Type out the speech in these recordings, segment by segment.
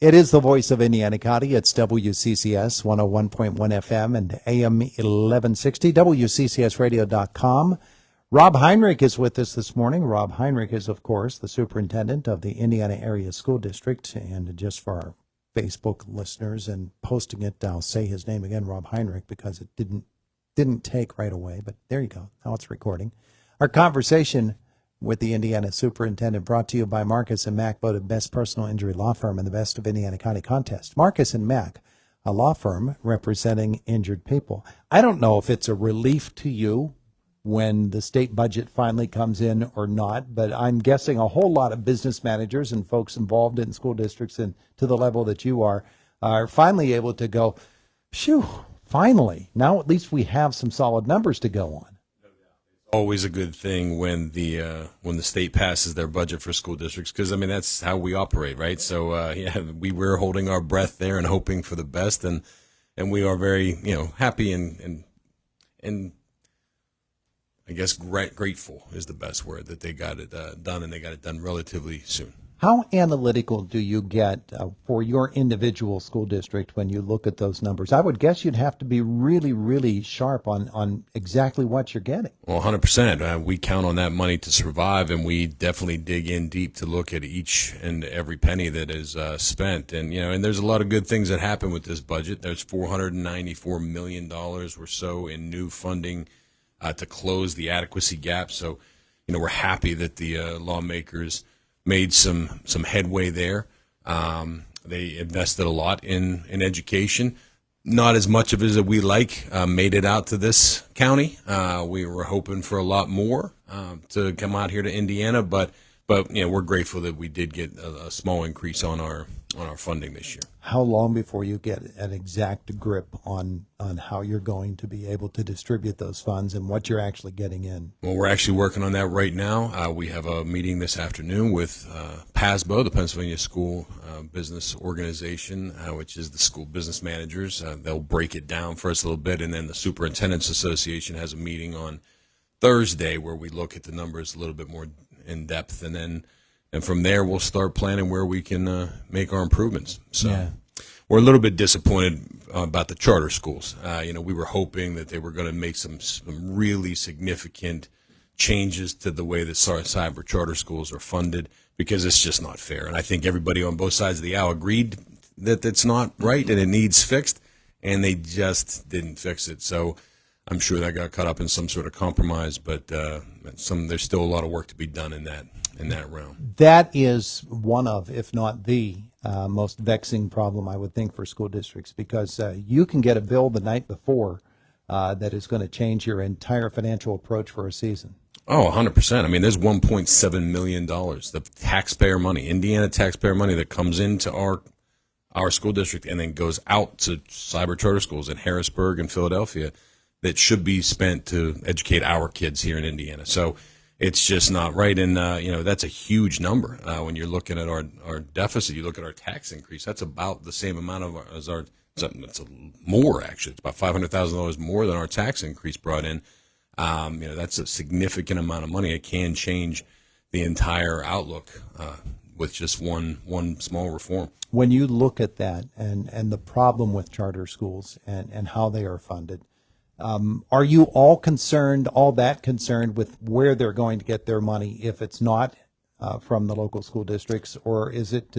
It is the voice of Indiana County. It's WCCS 101.1 FM and AM 1160, WCCSradio.com. Rob Heinrich is with us this morning. Rob Heinrich is, of course, the superintendent of the Indiana Area School District. And just for our Facebook listeners and posting it, I'll say his name again, Rob Heinrich, because it didn't take right away. But there you go. Now it's recording. Our conversation with the Indiana superintendent brought to you by Marcus and Mack, voted best personal injury law firm in the Best of Indiana County contest. Marcus and Mack, a law firm representing injured people. I don't know if it's a relief to you when the state budget finally comes in or not, but I'm guessing a whole lot of business managers and folks involved in school districts and to the level that you are finally able to go, phew, finally. Now at least we have some solid numbers to go on. Always a good thing when the state passes their budget for school districts, because I mean that's how we operate, right? So we were holding our breath there and hoping for the best, and we are very happy and I guess grateful is the best word that they got it done, and they got it done relatively soon. How analytical do you get for your individual school district when you look at those numbers? I would guess you'd have to be really, really sharp on exactly what you're getting. Well, 100%. We count on that money to survive, and we definitely dig in deep to look at each and every penny that is spent. And and there's a lot of good things that happen with this budget. There's $494 million or so in new funding to close the adequacy gap. So, we're happy that the lawmakers made some headway there. They invested a lot in education, not as much of it as we like. Made it out to this county. We were hoping for a lot more to come out here to Indiana, but we're grateful that we did get a small increase on our funding this year. How long before you get an exact grip on how you're going to be able to distribute those funds and what you're actually getting in? Well, we're actually working on that right now. We have a meeting this afternoon with PASBO, the Pennsylvania School Business Organization, which is the school business managers. They'll break it down for us a little bit, and then the Superintendents Association has a meeting on Thursday where we look at the numbers a little bit more in depth, and from there we'll start planning where we can make our improvements. So we're a little bit disappointed about the charter schools. We were hoping that they were going to make some really significant changes to the way that cyber charter schools are funded, because it's just not fair. And I think everybody on both sides of the aisle agreed that it's not right and it needs fixed, and they just didn't fix it. So I'm sure that got caught up in some sort of compromise, but there's still a lot of work to be done in that realm. That is one of, if not the most vexing problem, I would think, for school districts, because you can get a bill the night before that is going to change your entire financial approach for a season. Oh, 100%. I mean, there's $1.7 million, the taxpayer money, Indiana taxpayer money that comes into our school district and then goes out to cyber charter schools in Harrisburg and Philadelphia that should be spent to educate our kids here in Indiana. So it's just not right. And, that's a huge number. When you're looking at our deficit, you look at our tax increase, that's about the same amount as our, it's more actually. It's about $500,000 more than our tax increase brought in. That's a significant amount of money. It can change the entire outlook with just one small reform. When you look at that and the problem with charter schools and how they are funded, are you all that concerned with where they're going to get their money if it's not from the local school districts, or is it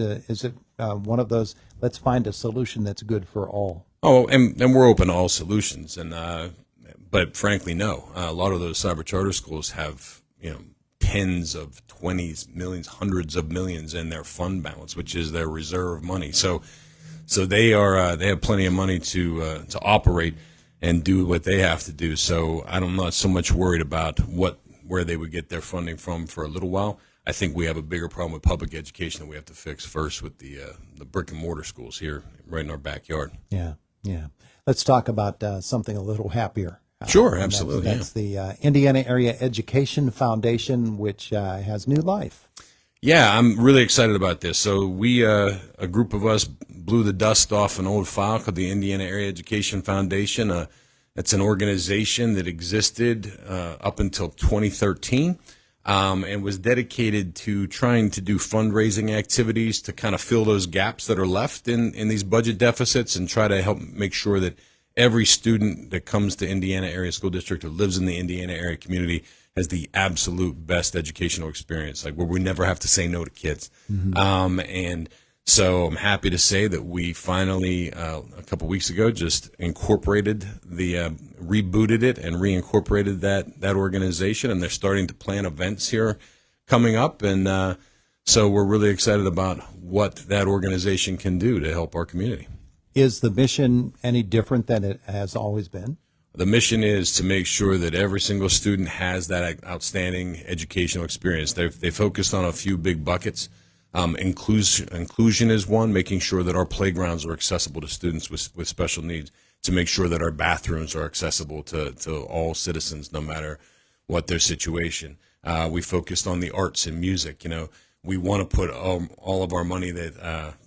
one of those, let's find a solution that's good for all? Oh, and we're open to all solutions, but frankly, no. A lot of those cyber charter schools have tens of 20s, millions, hundreds of millions in their fund balance, which is their reserve money. So they have plenty of money to operate and do what they have to do. So I'm not so much worried about where they would get their funding from for a little while. I think we have a bigger problem with public education that we have to fix first with the brick and mortar schools here right in our backyard. Yeah. Let's talk about something a little happier. Sure, absolutely. That's the Indiana Area Education Foundation, which has new life. Yeah, I'm really excited about this. So we, a group of us, blew the dust off an old file called the Indiana Area Education Foundation. It's an organization that existed up until 2013. and was dedicated to trying to do fundraising activities to kind of fill those gaps that are left in these budget deficits and try to help make sure that every student that comes to Indiana Area School District or lives in the Indiana area community has the absolute best educational experience, like where we never have to say no to kids. And so I'm happy to say that we finally, a couple weeks ago, just incorporated rebooted it and reincorporated that organization, and they're starting to plan events here coming up. And so we're really excited about what that organization can do to help our community. Is the mission any different than it has always been? The mission is to make sure that every single student has that outstanding educational experience. They focused on a few big buckets. Inclusion is one, making sure that our playgrounds are accessible to students with special needs, to make sure that our bathrooms are accessible to all citizens, no matter what their situation. We focused on the arts and music. We want to put all of our money,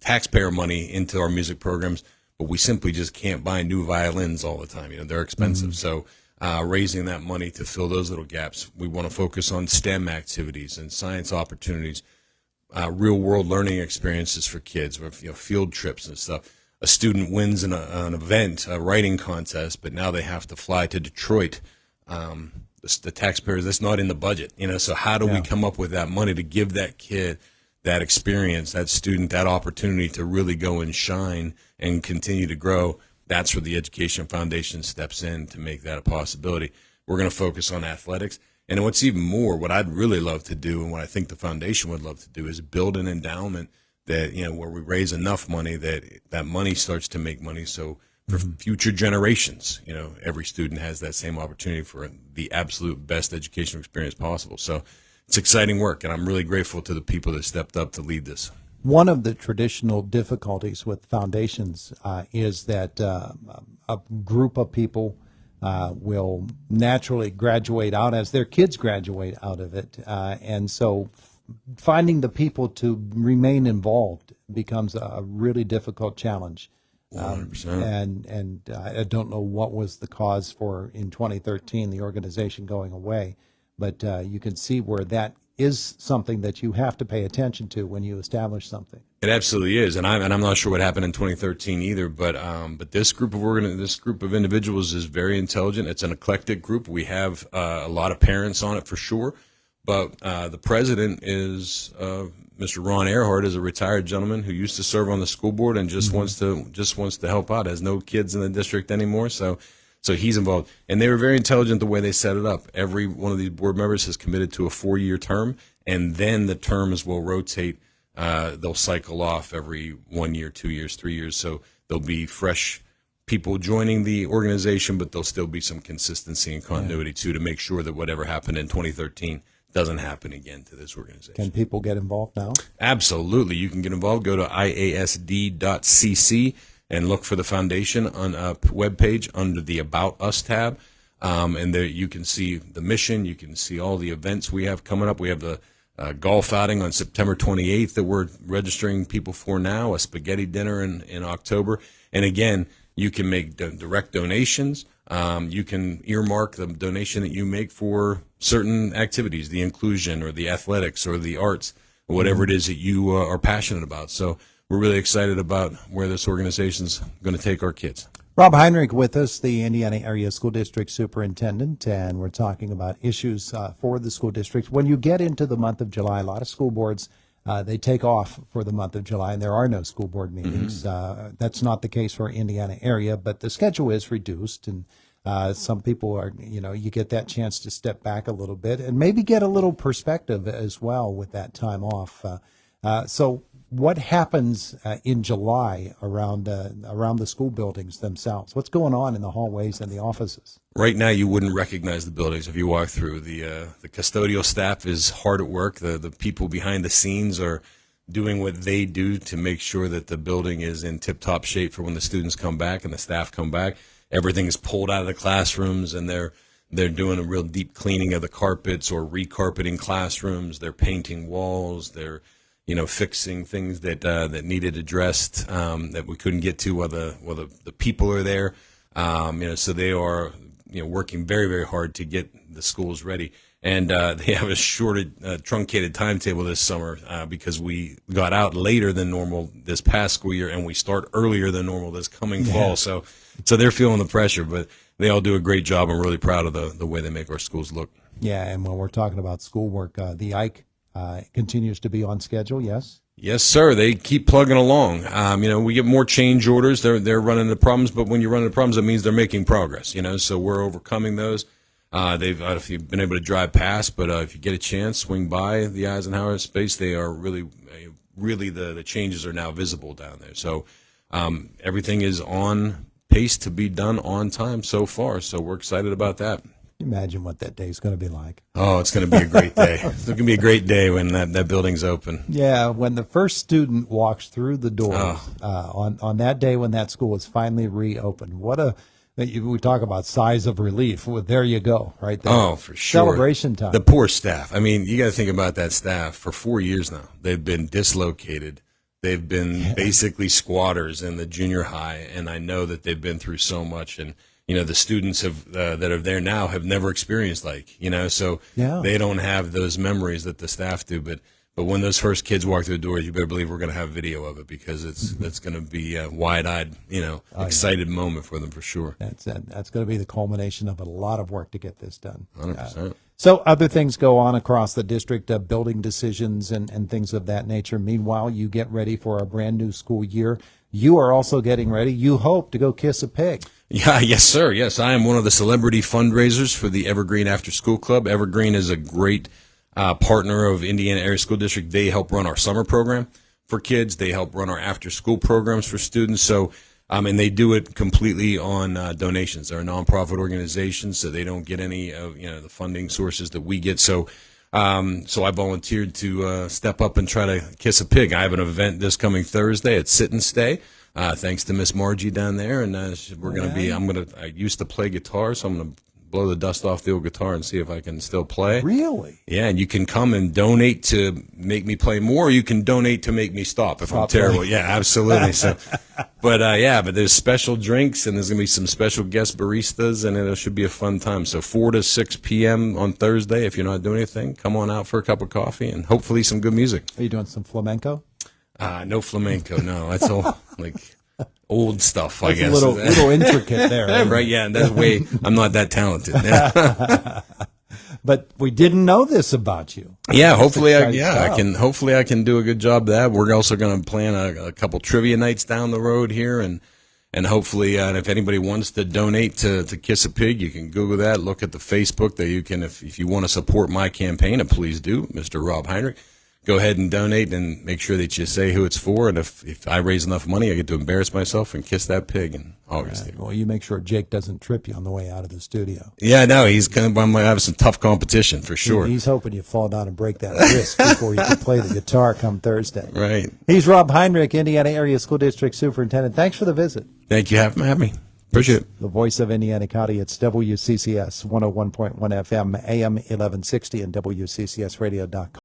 taxpayer money, into our music programs, but we simply just can't buy new violins all the time. They're expensive. So raising that money to fill those little gaps. We want to focus on STEM activities and science opportunities, real world learning experiences for kids, with field trips and stuff. A student wins an event, a writing contest, but now they have to fly to Detroit. The taxpayers, that's not in the budget, so how do we come up with that money to give that kid that experience, that student, that opportunity to really go and shine and continue to grow? That's where the Education Foundation steps in to make that a possibility. We're going to focus on athletics. And what's even more, what I'd really love to do, and what I think the foundation would love to do, is build an endowment that, where we raise enough money that money starts to make money. So for future generations, every student has that same opportunity for the absolute best educational experience possible. So it's exciting work, and I'm really grateful to the people that stepped up to lead this. One of the traditional difficulties with foundations is that a group of people will naturally graduate out as their kids graduate out of it. And so finding the people to remain involved becomes a really difficult challenge. 100%. And I don't know what was the cause for, in 2013, the organization going away, but you can see where that is something that you have to pay attention to when you establish something. It absolutely is, and I'm not sure what happened in 2013 either. But this group of individuals is very intelligent. It's an eclectic group. We have a lot of parents on it for sure, but the president is Mr. Ron Earhart, is a retired gentleman who used to serve on the school board and just wants to help out. Has no kids in the district anymore, so he's involved. And they were very intelligent the way they set it up. Every one of these board members has committed to a 4-year term, and then the terms will rotate. They'll cycle off every 1 year, 2 years, 3 years. So there'll be fresh people joining the organization, but there'll still be some consistency and continuity too, to make sure that whatever happened in 2013 doesn't happen again to this organization. Can people get involved now? Absolutely. You can get involved. Go to iasd.cc and look for the foundation on a webpage under the About Us tab. And there you can see the mission. You can see all the events we have coming up. We have the golf outing on September 28th that we're registering people for now, a spaghetti dinner in October. And again, you can make direct donations. You can earmark the donation that you make for certain activities, the inclusion or the athletics or the arts, or whatever it is that you are passionate about. So we're really excited about where this organization's going to take our kids. Rob Heinrich with us, the Indiana Area School District Superintendent, and we're talking about issues for the school district. When you get into the month of July, a lot of school boards, they take off for the month of July, and there are no school board meetings. That's not the case for Indiana Area, but the schedule is reduced, and some people are, you get that chance to step back a little bit and maybe get a little perspective as well with that time off. So what happens in July around the school buildings themselves? What's going on in the hallways and the offices? Right now, you wouldn't recognize the buildings if you walk through. The custodial staff is hard at work. The people behind the scenes are doing what they do to make sure that the building is in tip-top shape for when the students come back and the staff come back. Everything is pulled out of the classrooms, and they're doing a real deep cleaning of the carpets or recarpeting classrooms. They're painting walls. They're fixing things that needed addressed that we couldn't get to while the people are there. So they are working very, very hard to get the school's ready. And they have a truncated timetable this summer because we got out later than normal this past school year, and we start earlier than normal this coming fall. So they're feeling the pressure, but they all do a great job. I'm really proud of the way they make our schools look. Yeah, and when we're talking about schoolwork, the Ike continues to be on schedule, yes? Yes, sir. They keep plugging along. We get more change orders. They're running into problems, but when you're running into problems, it means they're making progress. So we're overcoming those. If you've been able to drive past, but if you get a chance, swing by the Eisenhower space. They are really the changes are now visible down there. So everything is on pace to be done on time so far. So we're excited about that. Imagine what that day is going to be like. Oh, it's going to be a great day. It's going to be a great day when that building's open. Yeah, when the first student walks through the doors on that day when that school is finally reopened, we talk about sighs of relief. Well, there you go, right there. Oh, for sure. Celebration time. The poor staff. I mean, you got to think about that staff. For 4 years now, they've been dislocated. They've been basically squatters in the junior high, and I know that they've been through so much. And the students that are there now have never experienced so they don't have those memories that the staff do. But when those first kids walk through the doors, you better believe we're going to have video of it because it's going to be a wide-eyed, excited moment for them for sure. That's going to be the culmination of a lot of work to get this done. 100%. So other things go on across the district, building decisions and things of that nature. Meanwhile, you get ready for a brand new school year. You are also getting ready. You hope to go kiss a pig. Yeah, yes, sir. Yes, I am one of the celebrity fundraisers for the Evergreen After School Club. Evergreen is a great partner of Indiana Area School District. They help run our summer program for kids. They help run our after-school programs for students. So, and they do it completely on donations. They're a nonprofit organization, so they don't get any of the funding sources that we get. So I volunteered to step up and try to kiss a pig. I have an event this coming Thursday at Sit and Stay. Thanks to Miss Margie down there, and we're going to be. I used to play guitar, so I'm going to blow the dust off the old guitar and see if I can still play. Really? Yeah, and you can come and donate to make me play more, or you can donate to make me stop if I'm terrible. Playing. Yeah, absolutely. So, but there's special drinks, and there's going to be some special guest baristas, and it should be a fun time. So 4 to 6 p.m. on Thursday, if you're not doing anything, come on out for a cup of coffee and hopefully some good music. Are you doing some flamenco? No flamenco, no. That's all like old stuff, I guess. A little intricate there. Right? Right, yeah, and that way I'm not that talented. Yeah. But we didn't know this about you. Yeah, hopefully I can do a good job of that. We're also going to plan a couple trivia nights down the road here, and hopefully if anybody wants to donate to Kiss a Pig, you can Google that, look at the Facebook that you can, if you want to support my campaign, and please do, Mr. Rob Heinrich. Go ahead and donate and make sure that you say who it's for. And if I raise enough money, I get to embarrass myself and kiss that pig in August. Right. Well, you make sure Jake doesn't trip you on the way out of the studio. Yeah, no, I'm going to have some tough competition for sure. He's hoping you fall down and break that wrist before you can play the guitar come Thursday. Right. He's Rob Heinrich, Indiana Area School District Superintendent. Thanks for the visit. Thank you for having me. Appreciate it. The voice of Indiana County. It's WCCS 101.1 FM, AM 1160, and WCCSradio.com.